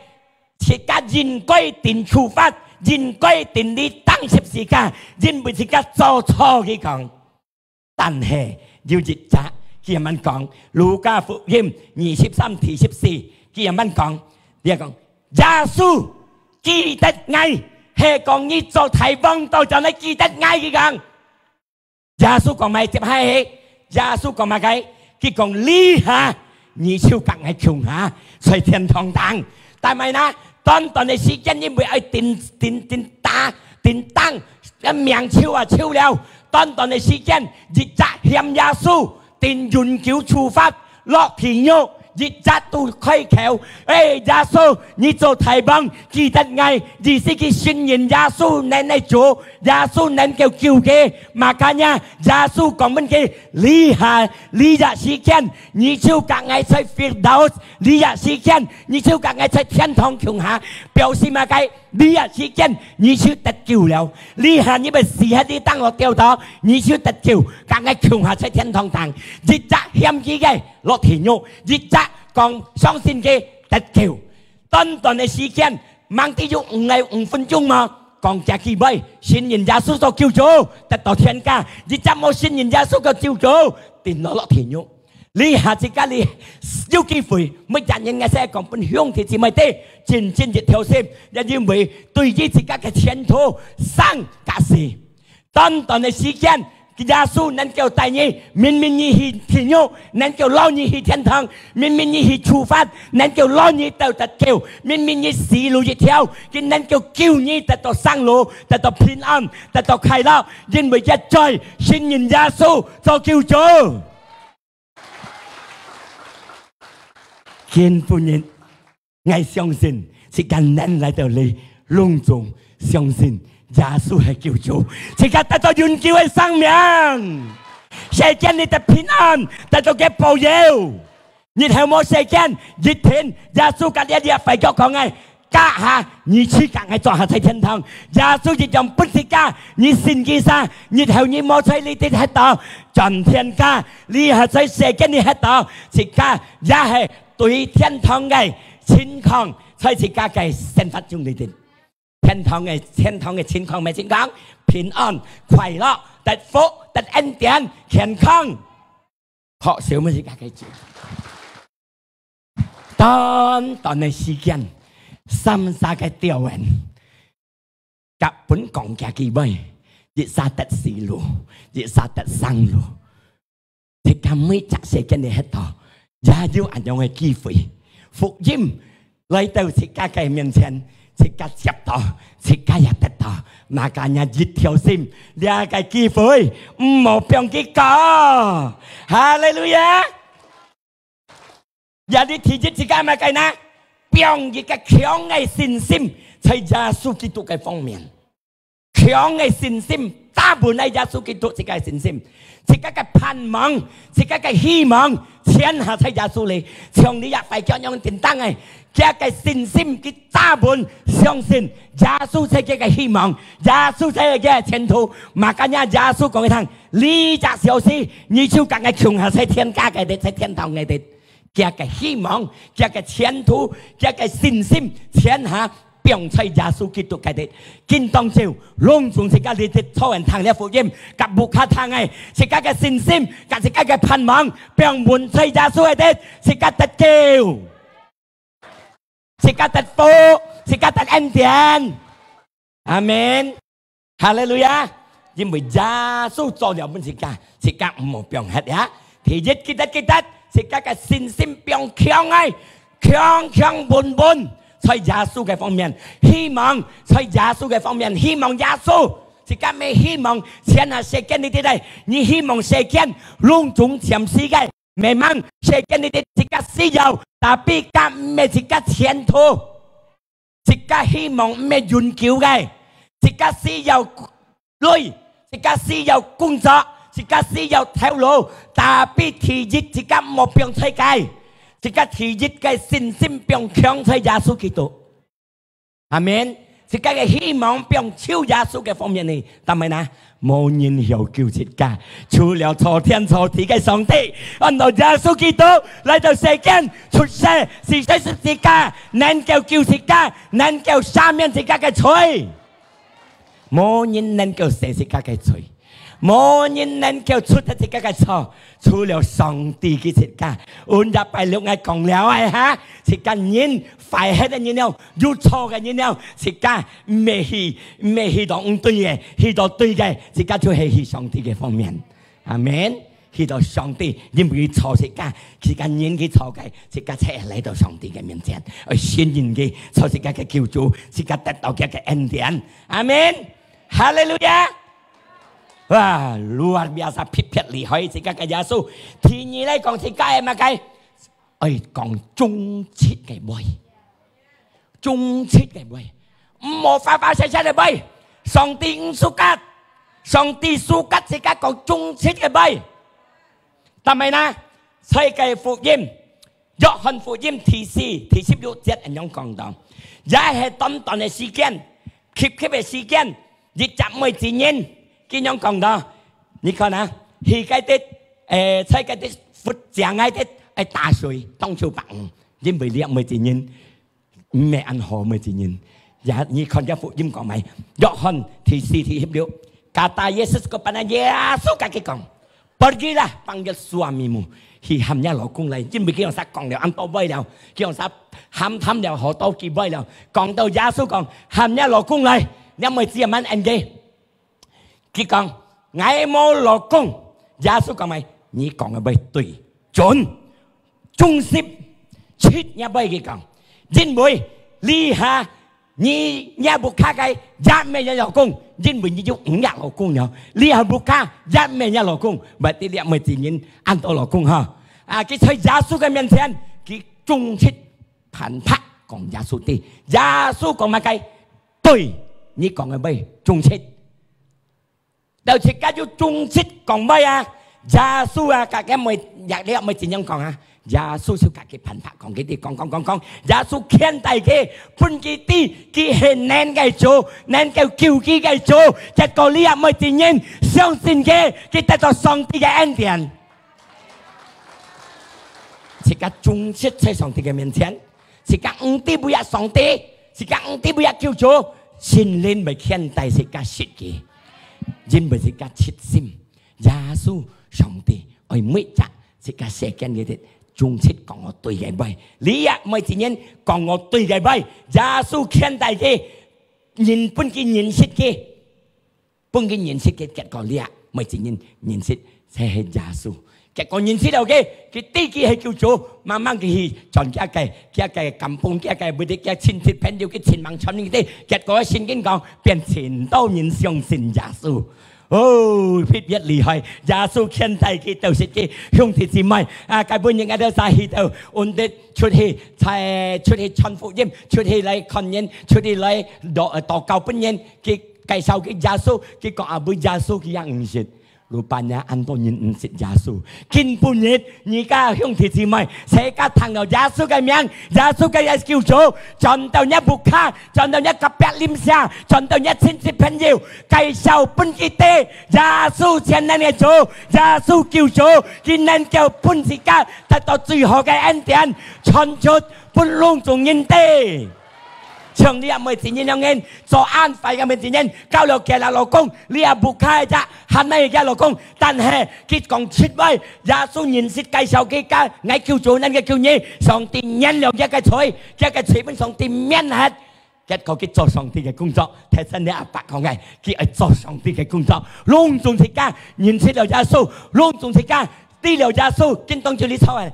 切家人歸定處罰，人歸定你當十字架，人唔是家做錯嘅講。但係要日則，佢咁樣講，路加福音23:14，佢咁樣講，佢講耶穌記得愛，係講你做提幫到就你記得愛嘅講。耶穌講咪接係，耶穌講乜嘅？佢講呢下。你超格係窮下，在天堂等，但係呢，當你時間因為愛電燈，一命超啊超了，當你時間日責欠耶穌，電永久處罰落地獄，日責都開口，耶穌你做提幫記得愛，而是佢信任耶穌能嚟做，耶穌能夠救佢，makanya耶穌講乜嘅？你日時間，你超格愛在 Firdaus， 你日時間，你超格愛在天堂窮下，表示乜嘅？你日時間，你超得救了，你下你咪試下啲燈落掉到，你超得救，格愛窮下在天堂等，日責欠佢嘅落地獄，日責講相信嘅得救，當嘅時間，掹啲喐5分鐘嘛。講假幾位信任耶穌做救主，得到天家；你怎冇信任耶穌個救主，跌落地獄。你下次家你有機會，每人嘅些講本鄉嘅姊妹哋，漸一條線，因為對於自家嘅前途生價值。當嘅時間。耶穌能夠帶你，明明你去天獄，能夠攞你去天堂；明明你去處罰，能夠攞你到得救；明明你死路一條，佢能夠救你得到生路，得到平安，得到快樂，因為一再信任耶穌做救主。天父人，我相信是間人來到你隆重相信。耶穌係救主，即刻得到永久嘅生命，世間你得平安，得到嘅保佑。然後冇世間一天，耶穌隔一日廢咗講嘅，家下你去隔係坐下在天堂，耶穌就用本事家，你信其實，然後你冇在你哋喺度進天家，你係在世間你喺度，即刻也係對天堂嘅情況，在即刻嘅生活中裏邊。天堂嘅情況咩情況？平安、快樂、得福、得恩典、健康，學少乜時間嘅字？當嘅時間，三沙嘅調人，甲本講嘅幾位，亦沙得死路，亦沙得生路，即係每隻時間你喺度，也要按樣嘅機會，福音來到自家嘅面前。即刻接到，即刻也得到，makanya一條線，兩個機會，唔好俾佢講，哈利路亞！有啲提議自己咪計呢，俾一個強嘅信心，在耶穌基督嘅方面，強嘅信心，大部分係耶穌基督自己嘅信心，自己嘅盼望，自己嘅希望，全係在耶穌裏，從你入嚟講樣點當嘅。這個信心嘅大本相信耶穌係嘅希望，耶穌係嘅前途。makanya耶穌講一趟，呢隻小事，你就更加窮下在天家嘅，在天堂嘅啲，這個希望，這個前途，這個信心，全下並在耶穌基督嘅啲。見當朝，隆重自家你哋初人聽嘅福音，及無卡聽嘅，自家嘅信心，及自家嘅盼望，並滿在耶穌嘅啲，自家得救。是家得福，是家得恩典，阿門，哈利路亞！因為耶穌做了本是家唔好變黑呀。第一記得，是家嘅信心變強嘅，強本，在耶穌嘅方面，希望在耶穌嘅方面，希望耶穌，是家咩希望？先係世間呢啲嚟，你希望世間隆重佔世界。未問世間你哋自家需要，但係家唔係自家前途，自家希望唔係永久嘅，自家需要累，自家需要工作，自自家是有條路，但必體熱自家冇變世界，自家體熱嘅信心變強在耶穌基督。阿們，自家嘅希望變超耶穌嘅方面呢？但係呢，冇人要救自家，除了錯天錯地嘅上帝，按照耶穌基督嚟到世間出世，是在十字架，能夠救自家，能夠赦免自家嘅罪。冇人能夠赦自家嘅罪，冇人能夠出得自家嘅錯，除了上帝嘅自家。按入拜六我講了啊嚇，自家人快喺嘅人了，有錯嘅人了，自家未去到唔對嘅，去到對嘅，自家就係去上帝嘅方面。阿們，去到上帝，因為錯自家人嘅錯嘅，自家才嚟到上帝嘅面前，去宣認嘅錯自家嘅救主，自家得到嘅恩典。阿們。哈利路亞！哇，luar biasa 撇厲害自家嘅耶穌。第二咧講自家係乜嘅？講忠切嘅愛，忠切嘅愛，唔好花花細細嘅愛。上帝唔屬格，上帝屬格自家講忠切嘅愛。但係呢，世界福音，約翰福音第16節咁樣講到，也係短短嘅時間，極嘅時間。日集每幾年，咁樣講到，你看啊，世界的世界的佛像喺啲係大水當朝白，因為呢每幾年唔係安好每幾年，也你看咗福音講咪，約翰第16 kata Yesus kepada Yesus kaki kong, pergilah panggil suamimu, hihamnya laukung lain,因為佢用曬講了，按到位了，佢用曬喊了好多幾位了，講到耶穌講，喊一老公嚟。因為只係問人嘅，佢講我冇老公，耶穌講咪，你講嘅咪對，準，忠實，切一位佢講，因為你下你也不卡嘅，也沒有老公，因為你有5個老公了，你係不卡，也沒有老公，咪啲你咪自然按到老公哈，啊，佢喺耶穌嘅面前，佢忠切盤拍講耶穌啲，耶穌講乜嘅對。你講嘅咩？忠切，就自家要忠切講咩啊？耶穌啊，家嘅咪你又咪點樣講啊？耶穌小家嘅頻拍講幾啲講，耶穌獻大嘅半幾啲，佢係能夠做，能夠叫佢嘅做，結果你又咪點樣相信嘅？佢得到上帝嘅恩典，自家忠切喺上帝嘅面前，自家唔啲不要上帝，自家唔啲不要叫做。心靈咪獻大自家實嘅，因為自家切心，耶穌上帝愛每日自家世間嘅啲忠切講我對嘅位，你也咪自然講我對嘅位，耶穌獻大嘅人本嘅認識嘅，本嘅認識嘅結果你也咪自然認識就係耶穌。結果認識到嘅，佢第幾係叫做慢慢嘅去傳家計感碰家計，每啲嘅親戚朋友嘅前網傳啲，結果聖經講變全都人相信耶穌。哦，特別厲害！耶穌獻大嘅就是嘅兄弟姊妹啊，基本人家都在去到，我哋出去傳福音，出去嚟看人，出去嚟禱告本人，佢介紹嘅耶穌，佢講阿妹耶穌嘅樣唔識。Rupanya Antonin Nsit Yasu. Kin punit, nika hyung thị gì mày, sẽ cả thằng nào Yasu cái miếng, Yasu cái skill chỗ, chọn tàu nhá bục kha, chọn tàu nhá cặp bẹt lim xa, chọn tàu nhá xin xin pen nhiều, cái sau pun kite, Yasu chen nên cái chỗ, Yasu kêu chỗ, kin nên kêu pun gì cả, ta tàu truy họ cái anh tiền, chọn chốt pun luôn dùng nhìn tê. Trường lia mới chỉ nhìn nhau nghe, cho an phải cái mình chỉ nhìn, cao lộc kẻ là lộc công, lia bục khai ra, hắn này cái lộc công, tan hè, kít còn chít bay, giá số nhìn xít cây sau cái cá, ngay kêu chủ nên cái kêu nhé, sòng tìm nhân liệu cái chuối bên sòng tìm nhân hết, cái có cái cho sòng tìm cái công作, thế nên là bạc không ngày, cái ở cho sòng tìm cái công作, luôn dùng thịt cá, nhìn xít liệu giá số, luôn dùng thịt cá, đi liệu giá số, kinh tông chữ lý sau này.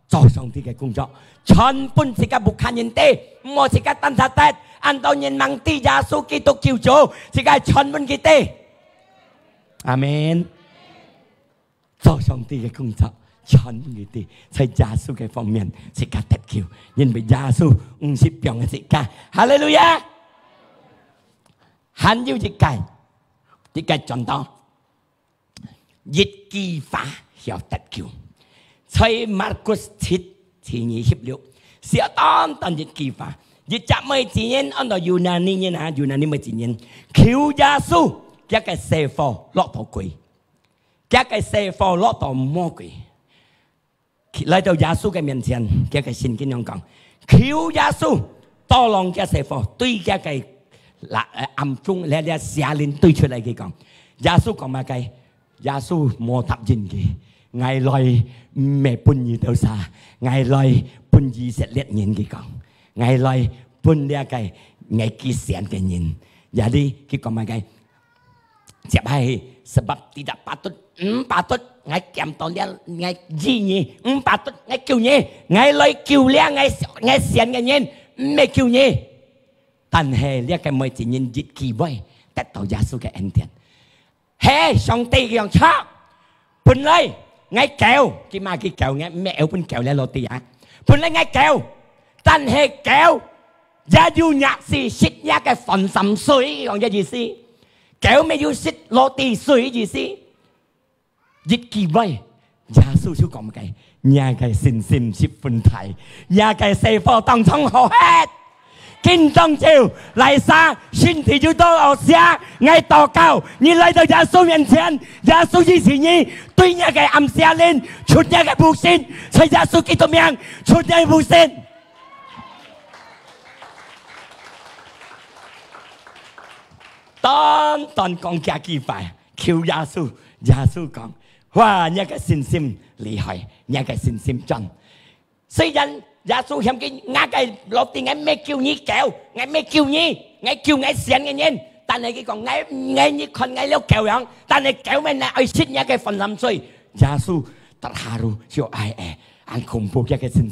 Cho xong thì cái công作全本是個不看人哋，我是個單殺得，按到人民啲耶穌基督叫做，是個全本佢哋。阿門。做上帝嘅工作，全佢哋喺耶穌嘅方面是個得救，因為耶穌唔是病嘅世界。哈利路亞。還有一個轉到越基法要得救。在馬可7第26，小當越基法，越集咪自然按照猶那尼人啊，猶那尼咪自然，求耶穌一個師傅落到鬼，一個師傅落到魔鬼，來到耶穌嘅面前，一個聖經咁講，求耶穌多浪嘅師傅對一個暗中咧下令對出嚟嘅講，耶穌講乜嘅？耶穌冇答應嘅。ngày lời mẹ bún như đâu xa ngày lời bún gì sẽ liệt nhìn cái con ngày lời bún đea cái ngày kia xem cái nhìn giờ đi cái con mà cái chẹp hay sebab tidak patut ngày kèm tao đea ngày gì nhỉ patut ngày kêu nhỉ ngày lời kêu lea ngày xem cái nhìn mẹ kêu nhỉ tan hè lea cái mới chỉ nhìn dịch kỳ vậy tại tao giá số cái anh tiền hè song tây cái ông chó bún lấy ngay kẹo cái mà cái kẹo ngay mẹ ở bên kẹo lên lô tì à bên lấy ngay kẹo tan hệ kẹo gia du nhạc gì xích nhá cái phần sầm suy còn gì xí kẹo mấy du xích lô tì suy gì xí dịch kỳ vậy gia su chú còn cái nhà cái xin xích phân thải nhà cái xây phò tông thông hồ hết kinh trong chiều lại xa xin thì chúng tôi ở xa ngay tòa cao nhìn lại tới Giê xu面前Giê xu gì gì nhỉ tuy nhà cái âm xa lên chút nhà cái bù xin xây Giê xu Kitô miệng chút nhà cái bù xin toàn con kia kỳ phải kêu Giê xu con hoa nhà cái xin厉害nhà cái xin chân xây dân Giê xu hiểm cái ngã cái lột tiền ngày mẹ kêu nhí kẹo ngày mẹ kêu nhí ngày kêu ngày xiên ngày nhìn ta này cái còn ngày như con ngày léo kẹo vậy ta này kẹo mẹ này ai xích nhá cái phần làm suy Giê xu ta haru cho ai anh khủng bố cái xin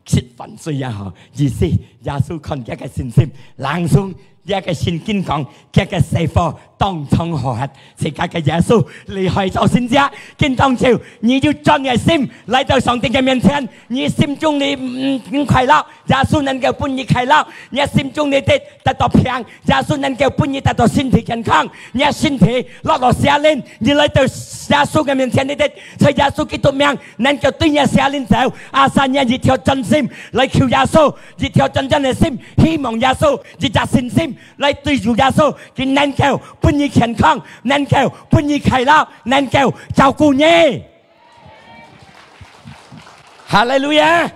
xích phần suy ya hả gì xí Giê xu con cái xin langsung一個聖經講，一個師傅當從河核，是家嘅耶穌厲害做先知，見當朝，你要將你嘅心來到上帝嘅面前，你心中你唔快樂，耶穌能夠幫你快樂，你心中你得到平，耶穌能夠幫你得到身體健康，你身體落到下靈，你來到耶穌嘅面前，你得在耶穌基督名能夠對你下靈走，阿三日一條真心來求耶穌，一條真正嘅心，希望耶穌一隻信心。來對住耶穌，佢能夠幫你健康，能夠幫你快樂，能夠照顧你。哈利路亞！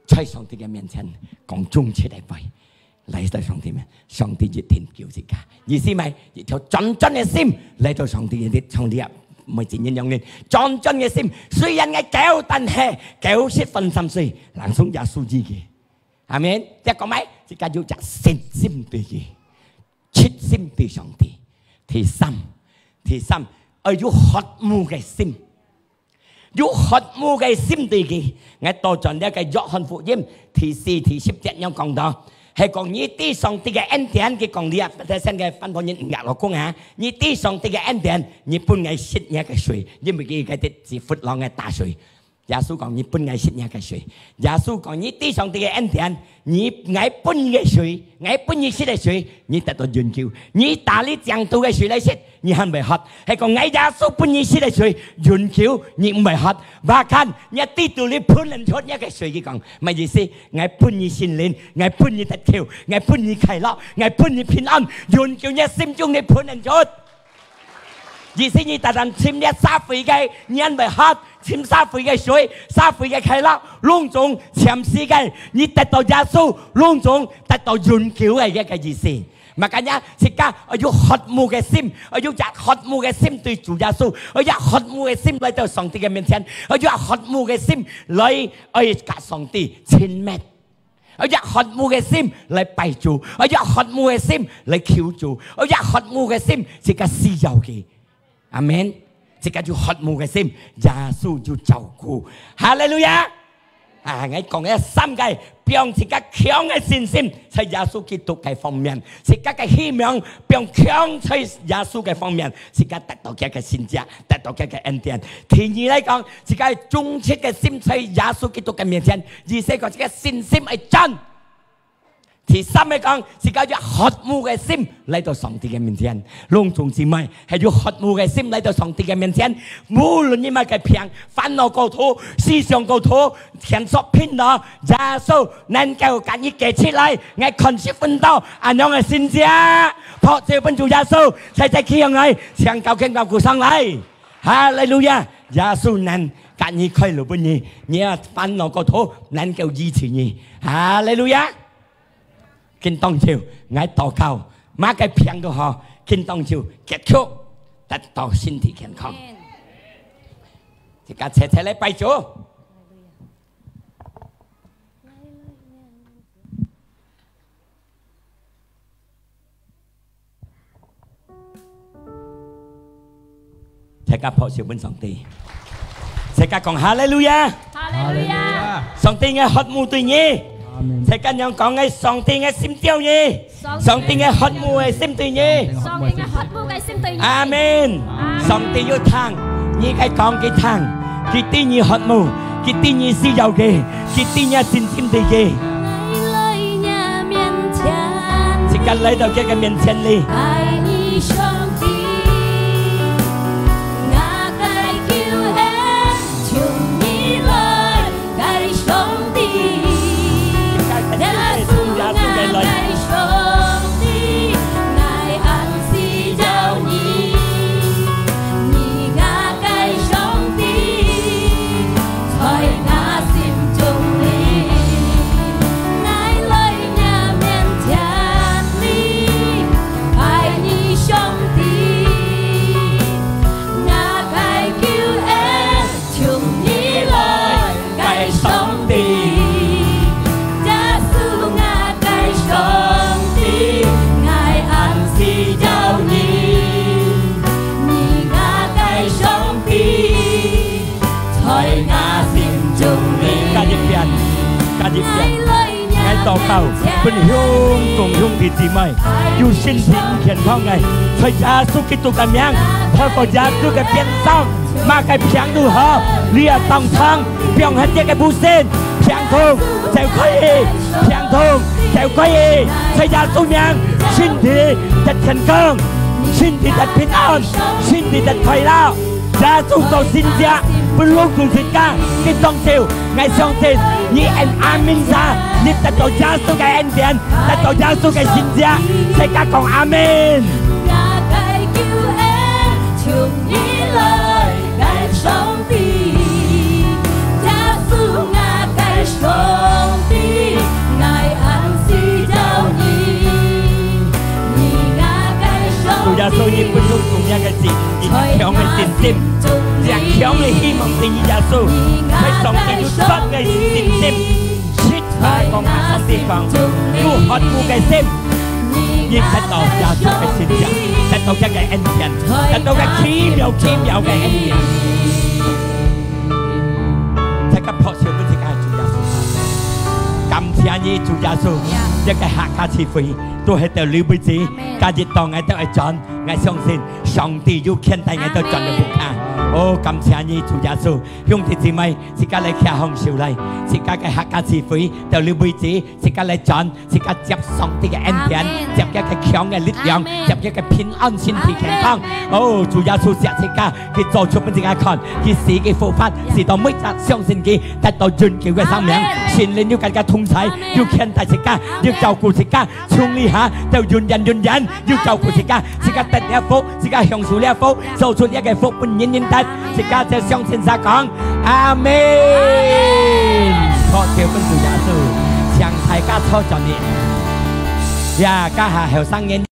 在上帝嘅面前講忠切嘅話，嚟到上帝面，上帝一定叫自家，意思咪一條真嘅心嚟到上帝嘅上帝啊！唔係自然用嘅真嘅心，雖然係狗，但係狗識分心碎，難送耶穌知嘅。阿們，即係講咩？即係要就誠心對佢，切心對上帝，第三，要渴慕嘅心，要渴慕嘅心對佢。我多盡呢個約翰福音第4、第10節有講到，係講你對上帝嘅恩典嘅講啲啊，睇先嘅翻譯人亞羅公啊，你對上帝嘅恩典，你本係識嘢嘅水，因為佢啲是闊浪嘅大水。耶穌講你本愛識嘢嘅水，耶穌講你對上帝嘅恩典，你愛本嘅水，愛本嘅識嘅水，你得到潤救。你打你正道嘅水嚟識，你係咪喝？係講愛耶穌本嘅識嘅水潤救，你唔係喝。bahkan你對到你本人出一嘅水嘅講，咩意思？愛本嘅心靈，愛本嘅得救，愛本嘅快樂，愛本嘅平安，潤救你心中嘅本人出。意思你特登簽一沙肥嘅，你係咪喝？簽沙肥嘅水，沙肥嘅快樂，隆重簽詩嘅，你得到耶穌，隆重得到潤救嘅一個意思。Makanya jika ayo hotmu嘅心，ayo一hotmu嘅心對主耶穌，ayo一hotmu嘅心嚟到上帝嘅面前，ayo一hotmu嘅心嚟跟上帝親密，ayo一hotmu嘅心嚟拜主，ayo一hotmu嘅心嚟求主，ayo一hotmu嘅心係個需要嘅，阿門。即係要渴慕嘅心，耶穌要照顧。哈利路亞！啊，我講嘅三個，並自己強嘅信心，在耶穌基督嘅方面；自己嘅希望，並強在耶穌嘅方面，自己得到嘅信者，得到嘅恩典。第二嚟講，自己忠切嘅心在耶穌基督嘅面前；第四個，自己信心係真。第三個講是教咗渴慕嘅心嚟到上帝嘅面前，隆重姊妹係要渴慕嘅心嚟到上帝嘅面前，無論你乜嘅病、煩惱高頭、思想高頭、前所偏惱，耶穌能夠揀一嘅出來，我看是奮鬥，安樣嘅心者，破照本主耶穌，在企上來，向教經教鼓上來，哈利路亞，耶穌能揀一開路本你，你煩惱高頭能夠醫治你，哈利路亞。kinh tông chiều ngài tỏ cầu má cái phiền của họ kinh tông chiều kết thúc tất tỏ xin thị kiện không thì cả sẽ lấy bay chỗ sẽ cả phó sự bên song tì sẽ cả còn hallelujah Hallelujah. song tì nghe hót mù tùy nhi sẽ cả nhóm có ngay song tì nghe sim tiêu nhi song tì nghe hót mù nghe sim tùy nhi amen song tì vô thang nhi cái con cái thang khi tì nhi hót mù khi tì nhi si giàu kì khi tì nhi xin sim tùy kì sẽ cả lấy đầu cái miền chân đi ngài tỏ cầu bên hương cùng hương thì gì mày dù xin thịnh khiển phong này thời gia su cái tu cảm nhang thôi có gia su cái biến xong mà cái phiang đủ hợp lìa tòng thang phiang hết cái bu sen phiang thùng theo coi phiang thùng theo coi thời gia su nhang xin thì thật thành công xin thì thật bình an xin thì thật khỏe lao gia su cầu xin gia bên luôn cùng thịt ca cái tông chiều ngày xong tiền như anh amen ra như ta tổ gia số cái anh tiền ta tổ gia số cái xin gia sẽ cả còn amen chủ gia số như bên luôn cùng nhau cái gì kéo cái tiền tim dạng kéo người hy vọng tình như gia số phải xong thì chút bắt cái tiền tim shit phải còn ăn xong tiền còn lu hot mu cái xem nhưng phải tỏ gia số cái xin gia phải tỏ cái anh tiền phải tỏ cái khí vào cái anh tiền phải cái phật sự bên thế cái chủ gia số cảm ơn như chủ gia số cho cái hạ ca chi phí tôi hay tờ lưu bây giờ cả dịch tòng ngay tờ ai chọn ngay xong xin song tỷ du khen tay ngay tờ chọn được bụng à ô cảm ơn như chủ gia số dùng thì gì mày chỉ cả lấy kia hồng siêu này chỉ cả cái hạ ca chi phí tờ lưu bây giờ chỉ cả lấy chọn chỉ cả chấp song tỷ cái anh tiền chấp cái khéo ngay lít yang chấp cái bình an xin thì khen thang ô chủ gia số sẽ chỉ cả cái做出本自己看佢死嘅復發是當每日相信佢得到尊敬嘅生命善靈要更加通使要勸大食家要照顧食家從呢下就願人要照顧食家食家得呢一福食家享受呢一福做出一個福本人得食家就相信撒講阿門托條本主耶穌向大家初作年呀家下後生人